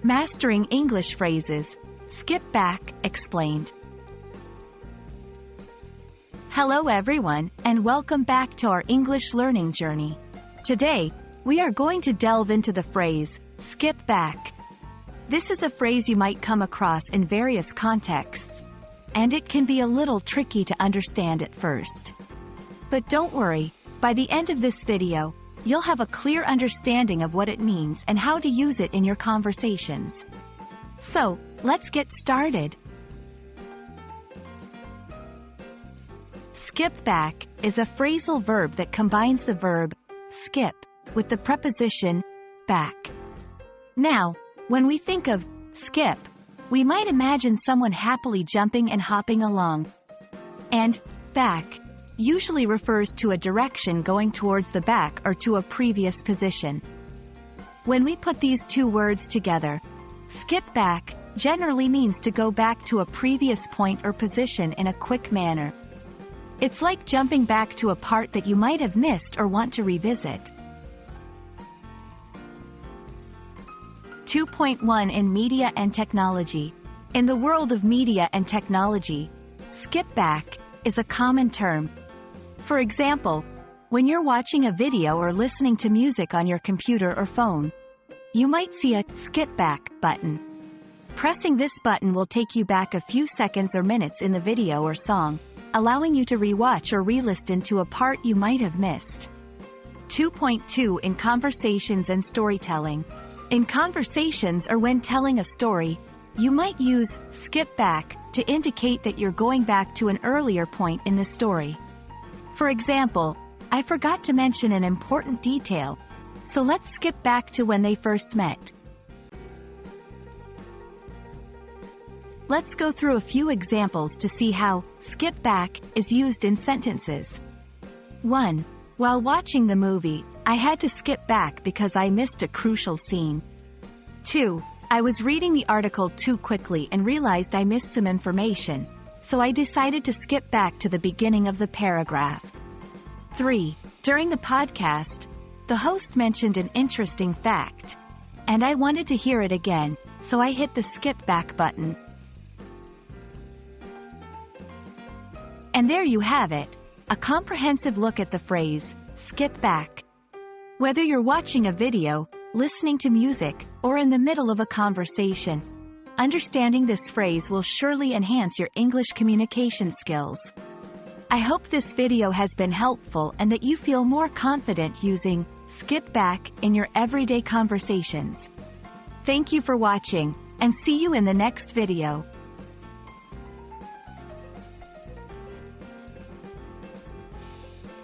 Mastering English Phrases. Skip Back, explained. Hello everyone, and welcome back to our English learning journey. Today, we are going to delve into the phrase, skip back. This is a phrase you might come across in various contexts, and it can be a little tricky to understand at first. But don't worry, by the end of this video, you'll have a clear understanding of what it means and how to use it in your conversations. So, let's get started. Skip back is a phrasal verb that combines the verb skip with the preposition back. Now, when we think of skip, we might imagine someone happily jumping and hopping along. And back usually refers to a direction going towards the back or to a previous position. When we put these two words together, skip back generally means to go back to a previous point or position in a quick manner. It's like jumping back to a part that you might have missed or want to revisit. 2.1 in Media and Technology. In the world of media and technology, skip back is a common term. For example, when you're watching a video or listening to music on your computer or phone, you might see a skip back button. Pressing this button will take you back a few seconds or minutes in the video or song, allowing you to rewatch or re-listen to a part you might have missed. 2.2 in Conversations and Storytelling. In conversations or when telling a story, you might use skip back to indicate that you're going back to an earlier point in the story. For example, I forgot to mention an important detail, so let's skip back to when they first met. Let's go through a few examples to see how skip back is used in sentences. 1. While watching the movie, I had to skip back because I missed a crucial scene. 2. I was reading the article too quickly and realized I missed some information, so I decided to skip back to the beginning of the paragraph. 3. During the podcast, the host mentioned an interesting fact, and I wanted to hear it again, so I hit the skip back button. And there you have it, a comprehensive look at the phrase, skip back. Whether you're watching a video, listening to music, or in the middle of a conversation, understanding this phrase will surely enhance your English communication skills. I hope this video has been helpful and that you feel more confident using skip back in your everyday conversations. Thank you for watching, and see you in the next video.